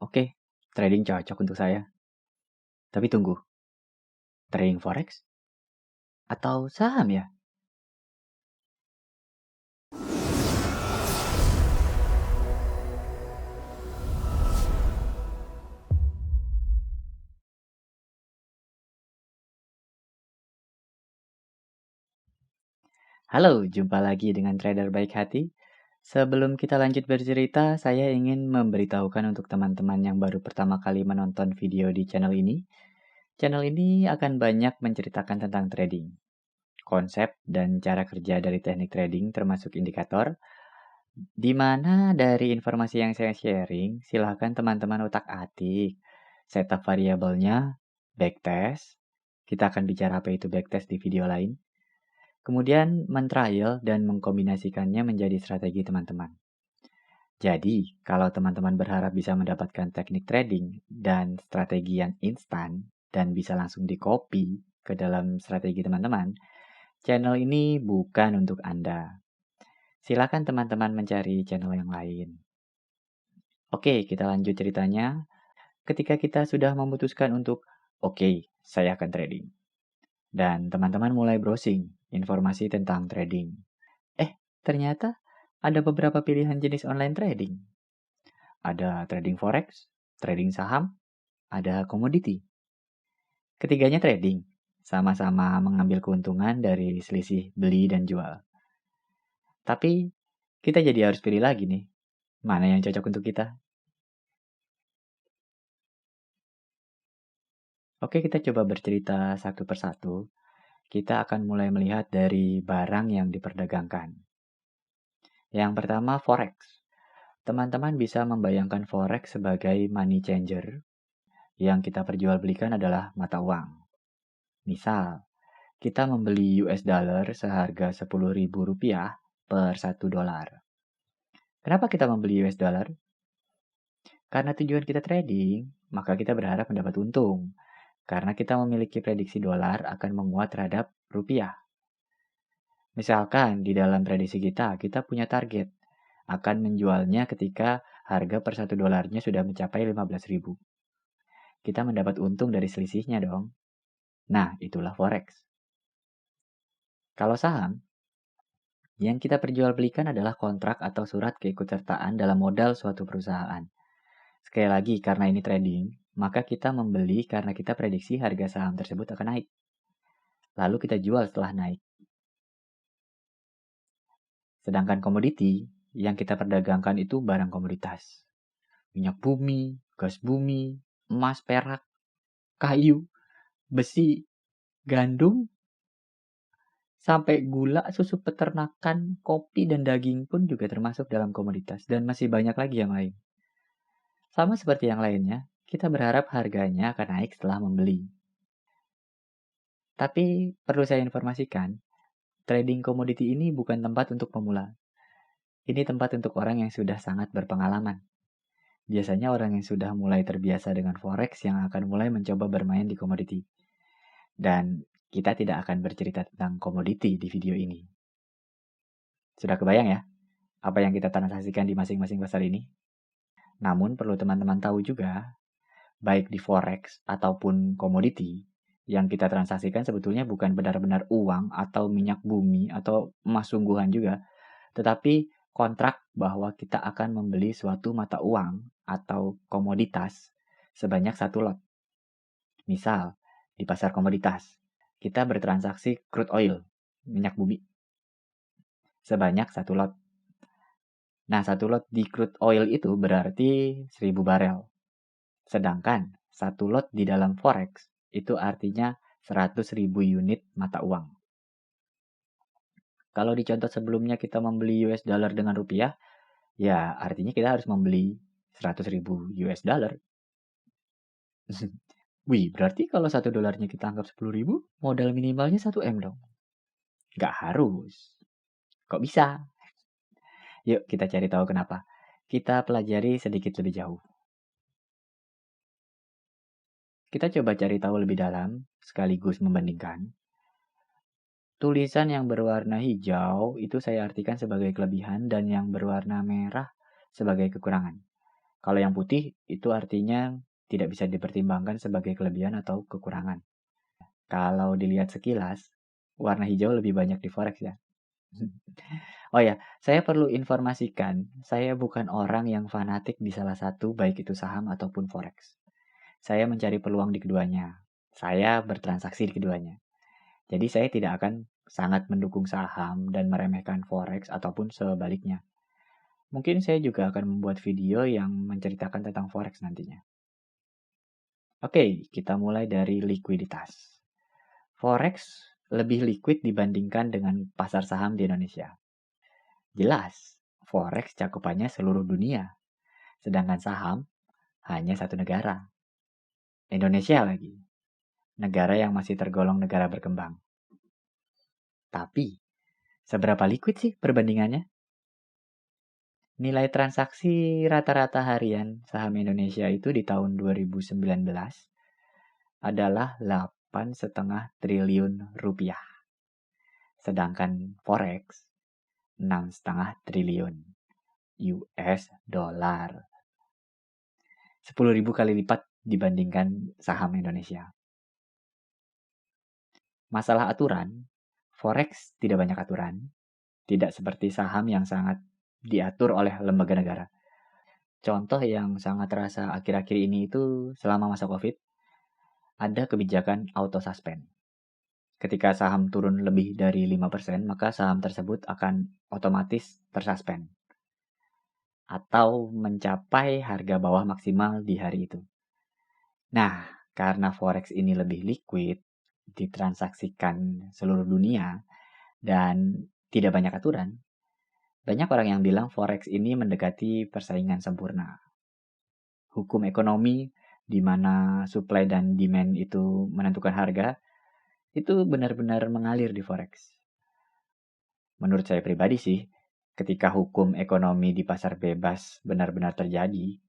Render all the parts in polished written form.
Oke, trading cocok untuk saya. Tapi tunggu, trading forex? Atau saham ya? Halo, jumpa lagi dengan trader baik hati. Sebelum kita lanjut bercerita, saya ingin memberitahukan untuk teman-teman yang baru pertama kali menonton video di channel ini. Channel ini akan banyak menceritakan tentang trading, konsep dan cara kerja dari teknik trading termasuk indikator. Di mana dari informasi yang saya sharing, silahkan teman-teman otak-atik, setup variabelnya, backtest. Kita akan bicara apa itu backtest di video lain. Kemudian men-trial dan mengkombinasikannya menjadi strategi teman-teman. Jadi, kalau teman-teman berharap bisa mendapatkan teknik trading dan strategi yang instan dan bisa langsung di-copy ke dalam strategi teman-teman, channel ini bukan untuk Anda. Silakan teman-teman mencari channel yang lain. Oke, kita lanjut ceritanya. Ketika kita sudah memutuskan untuk, oke, saya akan trading. Dan teman-teman mulai browsing informasi tentang trading. Ternyata ada beberapa pilihan jenis online trading. Ada trading forex, trading saham, ada komoditi. Ketiganya trading, sama-sama mengambil keuntungan dari selisih beli dan jual. Tapi kita jadi harus pilih lagi nih, mana yang cocok untuk kita. Oke, kita coba bercerita satu persatu. Kita akan mulai melihat dari barang yang diperdagangkan. Yang pertama, forex. Teman-teman bisa membayangkan forex sebagai money changer. Yang kita perjualbelikan adalah mata uang. Misal, kita membeli US dollar seharga Rp10.000 per 1 dolar. Kenapa kita membeli US dollar? Karena tujuan kita trading, maka kita berharap mendapat untung. Karena kita memiliki prediksi dolar akan menguat terhadap rupiah. Misalkan di dalam prediksi kita punya target akan menjualnya ketika harga per 1 dolarnya sudah mencapai 15.000. Kita mendapat untung dari selisihnya dong. Nah, itulah forex. Kalau saham, yang kita perjualbelikan adalah kontrak atau surat keikutsertaan dalam modal suatu perusahaan. Sekali lagi, karena ini trading, maka kita membeli karena kita prediksi harga saham tersebut akan naik. Lalu kita jual setelah naik. Sedangkan komoditi, yang kita perdagangkan itu barang komoditas. Minyak bumi, gas bumi, emas, perak, kayu, besi, gandum, sampai gula, susu peternakan, kopi, dan daging pun juga termasuk dalam komoditas. Dan masih banyak lagi yang lain. Sama seperti yang lainnya, kita berharap harganya akan naik setelah membeli. Tapi perlu saya informasikan, trading komoditi ini bukan tempat untuk pemula. Ini tempat untuk orang yang sudah sangat berpengalaman. Biasanya orang yang sudah mulai terbiasa dengan forex yang akan mulai mencoba bermain di komoditi. Dan kita tidak akan bercerita tentang komoditi di video ini. Sudah kebayang ya, apa yang kita transaksikan di masing-masing pasar ini? Namun perlu teman-teman tahu juga, baik di forex ataupun komoditi, yang kita transaksikan sebetulnya bukan benar-benar uang atau minyak bumi atau emas sungguhan juga, tetapi kontrak bahwa kita akan membeli suatu mata uang atau komoditas sebanyak satu lot. Misal, di pasar komoditas, kita bertransaksi crude oil, minyak bumi, sebanyak satu lot. Nah, satu lot di crude oil itu berarti 1000 barel. Sedangkan satu lot di dalam forex itu artinya 100.000 unit mata uang. Kalau di contoh sebelumnya kita membeli US dollar dengan rupiah, ya artinya kita harus membeli 100.000 US dollar. Wih, berarti kalau 1 dolarnya kita anggap 10.000, modal minimalnya 1 M dong. Nggak harus. Kok bisa? Yuk kita cari tahu kenapa. Kita pelajari sedikit lebih jauh. Kita coba cari tahu lebih dalam, sekaligus membandingkan. Tulisan yang berwarna hijau itu saya artikan sebagai kelebihan dan yang berwarna merah sebagai kekurangan. Kalau yang putih itu artinya tidak bisa dipertimbangkan sebagai kelebihan atau kekurangan. Kalau dilihat sekilas, warna hijau lebih banyak di forex ya. Oh ya, saya perlu informasikan, saya bukan orang yang fanatik di salah satu, baik itu saham ataupun forex. Saya mencari peluang di keduanya. Saya bertransaksi di keduanya. Jadi saya tidak akan sangat mendukung saham dan meremehkan forex ataupun sebaliknya. Mungkin saya juga akan membuat video yang menceritakan tentang forex nantinya. Oke, kita mulai dari likuiditas. Forex lebih liquid dibandingkan dengan pasar saham di Indonesia. Jelas, forex cakupannya seluruh dunia, sedangkan saham hanya satu negara. Indonesia lagi, negara yang masih tergolong negara berkembang. Tapi, seberapa liquid sih perbandingannya? Nilai transaksi rata-rata harian saham Indonesia itu di tahun 2019 adalah 8,5 triliun rupiah. Sedangkan forex 6,5 triliun US dollar. 10.000 kali lipat dibandingkan saham Indonesia. Masalah aturan, forex tidak banyak aturan, tidak seperti saham yang sangat diatur oleh lembaga negara. Contoh yang sangat terasa akhir-akhir ini itu selama masa COVID, ada kebijakan auto suspend. Ketika saham turun lebih dari 5%, maka saham tersebut akan otomatis tersuspend atau mencapai harga bawah maksimal di hari itu. Nah, karena forex ini lebih liquid, ditransaksikan seluruh dunia, dan tidak banyak aturan, banyak orang yang bilang forex ini mendekati persaingan sempurna. Hukum ekonomi di mana supply dan demand itu menentukan harga, itu benar-benar mengalir di forex. Menurut saya pribadi sih, ketika hukum ekonomi di pasar bebas benar-benar terjadi,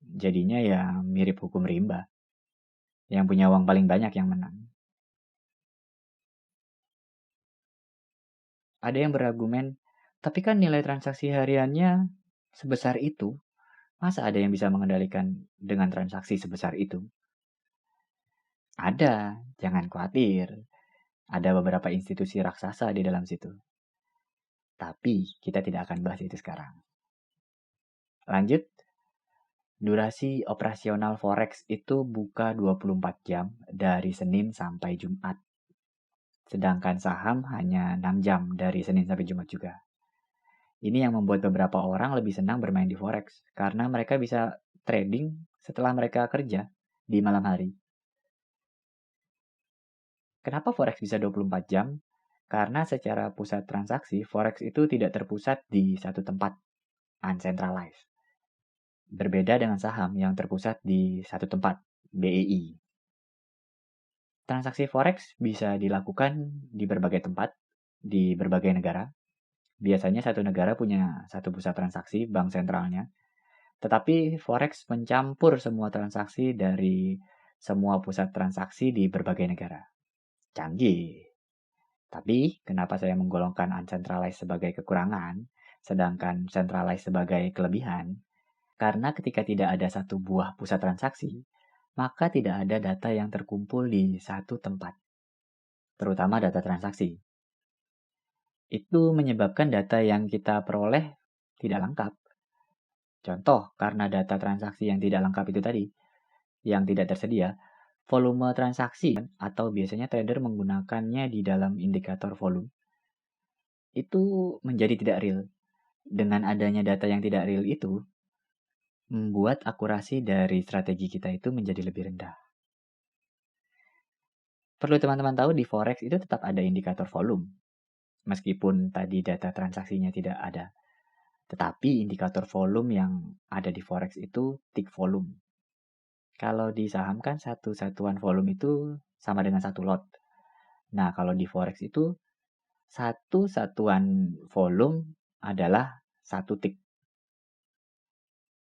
jadinya ya mirip hukum rimba. Yang punya uang paling banyak yang menang. Ada yang berargumen, tapi kan nilai transaksi hariannya sebesar itu. Masa ada yang bisa mengendalikan dengan transaksi sebesar itu? Ada, jangan khawatir. Ada beberapa institusi raksasa di dalam situ. Tapi kita tidak akan bahas itu sekarang. Lanjut, durasi operasional forex itu buka 24 jam dari Senin sampai Jumat. Sedangkan saham hanya 6 jam dari Senin sampai Jumat juga. Ini yang membuat beberapa orang lebih senang bermain di forex karena mereka bisa trading setelah mereka kerja di malam hari. Kenapa forex bisa 24 jam? Karena secara pusat transaksi, forex itu tidak terpusat di satu tempat, uncentralized. Berbeda dengan saham yang terpusat di satu tempat, BEI. Transaksi forex bisa dilakukan di berbagai tempat, di berbagai negara. Biasanya satu negara punya satu pusat transaksi, bank sentralnya. Tetapi forex mencampur semua transaksi dari semua pusat transaksi di berbagai negara. Canggih. Tapi kenapa saya menggolongkan uncentralized sebagai kekurangan, sedangkan centralized sebagai kelebihan? Karena ketika tidak ada satu buah pusat transaksi, maka tidak ada data yang terkumpul di satu tempat, terutama data transaksi. Itu menyebabkan data yang kita peroleh tidak lengkap. Contoh, karena data transaksi yang tidak lengkap itu tadi, yang tidak tersedia, volume transaksi atau biasanya trader menggunakannya di dalam indikator volume itu menjadi tidak real. Dengan adanya data yang tidak real itu, membuat akurasi dari strategi kita itu menjadi lebih rendah. Perlu teman-teman tahu di forex itu tetap ada indikator volume. Meskipun tadi data transaksinya tidak ada. Tetapi indikator volume yang ada di forex itu tick volume. Kalau di saham kan satu satuan volume itu sama dengan satu lot. Nah, kalau di forex itu satu satuan volume adalah satu tick.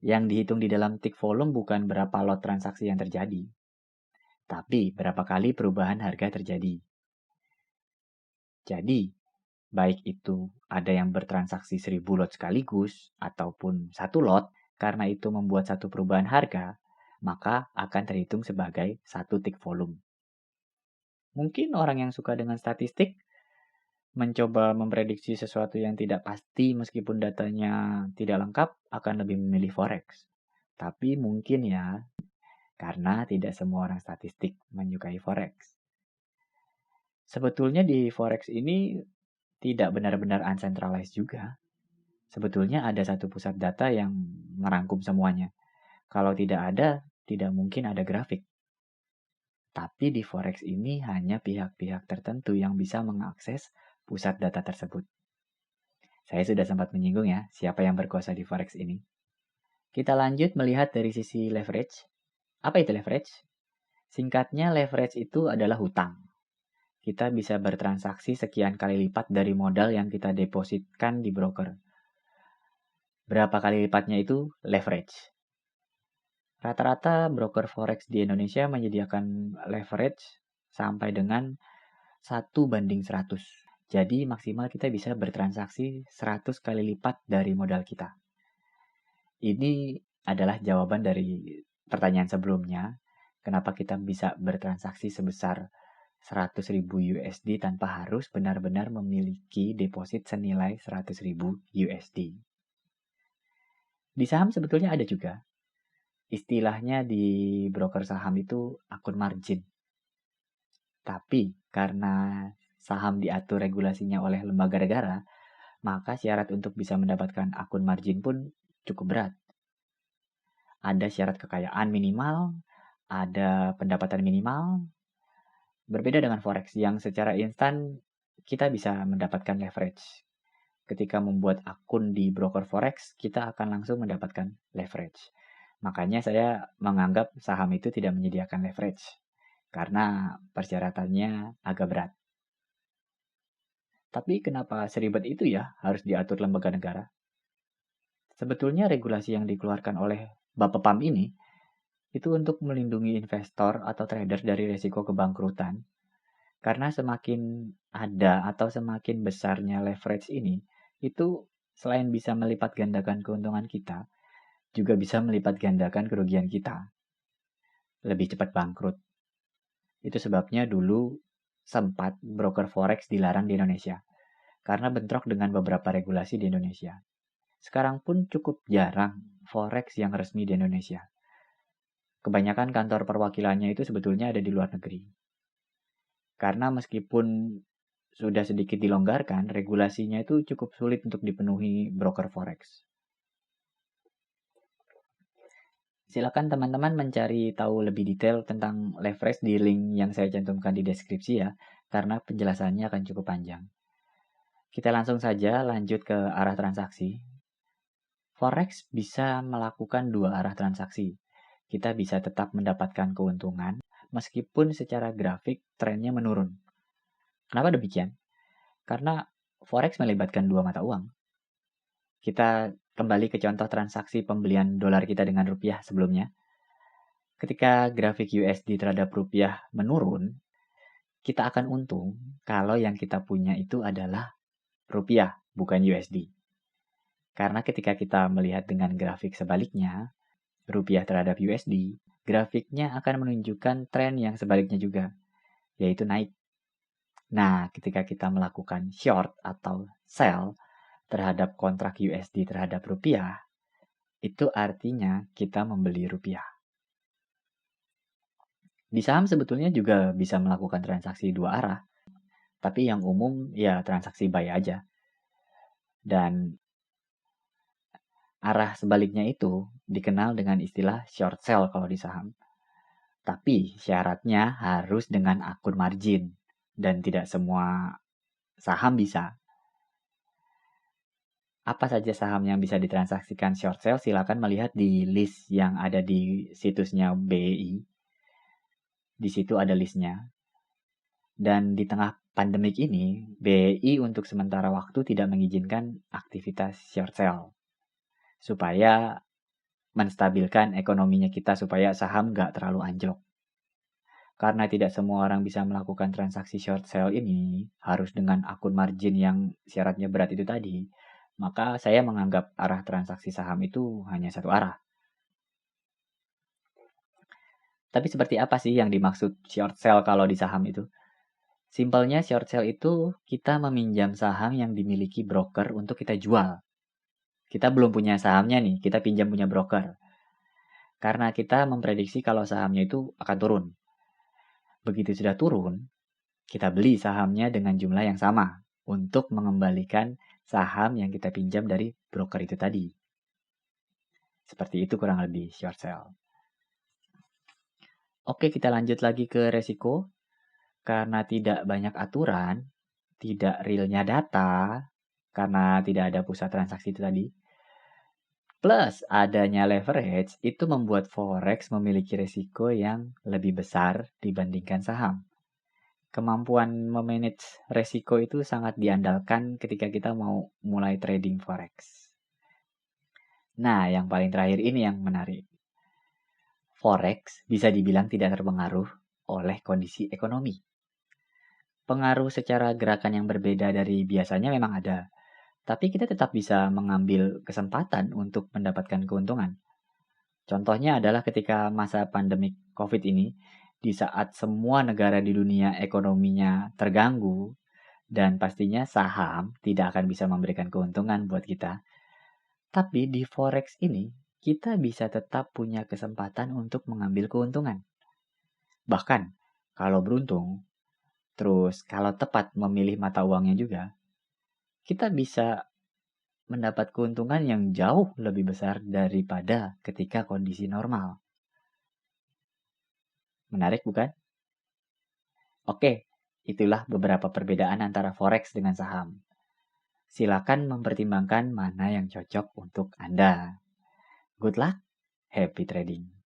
Yang dihitung di dalam tick volume bukan berapa lot transaksi yang terjadi, tapi berapa kali perubahan harga terjadi. Jadi, baik itu ada yang bertransaksi 1000 lot sekaligus ataupun satu lot, karena itu membuat satu perubahan harga, maka akan terhitung sebagai satu tick volume. Mungkin orang yang suka dengan statistik mencoba memprediksi sesuatu yang tidak pasti meskipun datanya tidak lengkap akan lebih memilih forex. Tapi mungkin ya, karena tidak semua orang statistik menyukai forex. Sebetulnya di forex ini tidak benar-benar uncentralized juga. Sebetulnya ada satu pusat data yang merangkum semuanya. Kalau tidak ada, tidak mungkin ada grafik. Tapi di forex ini hanya pihak-pihak tertentu yang bisa mengakses pusat data tersebut. Saya sudah sempat menyinggung ya, siapa yang berkuasa di forex ini. Kita lanjut melihat dari sisi leverage. Apa itu leverage? Singkatnya, leverage itu adalah hutang. Kita bisa bertransaksi sekian kali lipat dari modal yang kita depositkan di broker. Berapa kali lipatnya itu leverage. Rata-rata broker forex di Indonesia menyediakan leverage sampai dengan 1:100. Jadi maksimal kita bisa bertransaksi 100 kali lipat dari modal kita. Ini adalah jawaban dari pertanyaan sebelumnya. Kenapa kita bisa bertransaksi sebesar 100.000 USD tanpa harus benar-benar memiliki deposit senilai 100.000 USD. Di saham sebetulnya ada juga. Istilahnya di broker saham itu akun margin. Tapi karena saham diatur regulasinya oleh lembaga negara, maka syarat untuk bisa mendapatkan akun margin pun cukup berat. Ada syarat kekayaan minimal, ada pendapatan minimal. Berbeda dengan forex yang secara instan kita bisa mendapatkan leverage. Ketika membuat akun di broker forex, kita akan langsung mendapatkan leverage. Makanya saya menganggap saham itu tidak menyediakan leverage, karena persyaratannya agak berat. Tapi kenapa seribet itu ya harus diatur lembaga negara? Sebetulnya regulasi yang dikeluarkan oleh Bapepam ini, itu untuk melindungi investor atau trader dari risiko kebangkrutan. Karena semakin ada atau semakin besarnya leverage ini, itu selain bisa melipat gandakan keuntungan kita, juga bisa melipat gandakan kerugian kita. Lebih cepat bangkrut. Itu sebabnya dulu sempat broker forex dilarang di Indonesia, karena bentrok dengan beberapa regulasi di Indonesia. Sekarang pun cukup jarang forex yang resmi di Indonesia. Kebanyakan kantor perwakilannya itu sebetulnya ada di luar negeri. Karena meskipun sudah sedikit dilonggarkan, regulasinya itu cukup sulit untuk dipenuhi broker forex. Silakan teman-teman mencari tahu lebih detail tentang leverage di link yang saya cantumkan di deskripsi ya, karena penjelasannya akan cukup panjang. Kita langsung saja lanjut ke arah transaksi. Forex bisa melakukan dua arah transaksi. Kita bisa tetap mendapatkan keuntungan, meskipun secara grafik trennya menurun. Kenapa demikian? Karena forex melibatkan dua mata uang. Kita kembali ke contoh transaksi pembelian dolar kita dengan rupiah sebelumnya. Ketika grafik USD terhadap rupiah menurun, kita akan untung kalau yang kita punya itu adalah rupiah, bukan USD. Karena ketika kita melihat dengan grafik sebaliknya, rupiah terhadap USD, grafiknya akan menunjukkan tren yang sebaliknya juga, yaitu naik. Nah, ketika kita melakukan short atau sell terhadap kontrak USD terhadap rupiah, itu artinya kita membeli rupiah. Di saham sebetulnya juga bisa melakukan transaksi dua arah, tapi yang umum ya transaksi buy aja. Dan arah sebaliknya itu dikenal dengan istilah short sell kalau di saham. Tapi syaratnya harus dengan akun margin, dan tidak semua saham bisa. Apa saja saham yang bisa ditransaksikan short sell, silakan melihat di list yang ada di situsnya BEI. Di situ ada listnya. Dan di tengah pandemik ini, BEI untuk sementara waktu tidak mengizinkan aktivitas short sell. Supaya menstabilkan ekonominya kita, supaya saham nggak terlalu anjlok. Karena tidak semua orang bisa melakukan transaksi short sell ini, harus dengan akun margin yang syaratnya berat itu tadi, maka saya menganggap arah transaksi saham itu hanya satu arah. Tapi seperti apa sih yang dimaksud short sell kalau di saham itu? Simpelnya short sell itu kita meminjam saham yang dimiliki broker untuk kita jual. Kita belum punya sahamnya nih, kita pinjam punya broker. Karena kita memprediksi kalau sahamnya itu akan turun. Begitu sudah turun, kita beli sahamnya dengan jumlah yang sama untuk mengembalikan saham yang kita pinjam dari broker itu tadi. Seperti itu kurang lebih short sell. Oke, kita lanjut lagi ke resiko. Karena tidak banyak aturan, tidak realnya data, karena tidak ada pusat transaksi itu tadi, plus adanya leverage, itu membuat forex memiliki resiko yang lebih besar dibandingkan saham. Kemampuan memanage resiko itu sangat diandalkan ketika kita mau mulai trading forex. Nah, yang paling terakhir ini yang menarik. Forex bisa dibilang tidak terpengaruh oleh kondisi ekonomi. Pengaruh secara gerakan yang berbeda dari biasanya memang ada, tapi kita tetap bisa mengambil kesempatan untuk mendapatkan keuntungan. Contohnya adalah ketika masa pandemi COVID ini, di saat semua negara di dunia ekonominya terganggu, dan pastinya saham tidak akan bisa memberikan keuntungan buat kita. Tapi di forex ini, kita bisa tetap punya kesempatan untuk mengambil keuntungan. Bahkan, kalau beruntung, terus kalau tepat memilih mata uangnya juga, kita bisa mendapat keuntungan yang jauh lebih besar daripada ketika kondisi normal. Menarik bukan? Oke, itulah beberapa perbedaan antara forex dengan saham. Silakan mempertimbangkan mana yang cocok untuk Anda. Good luck, happy trading.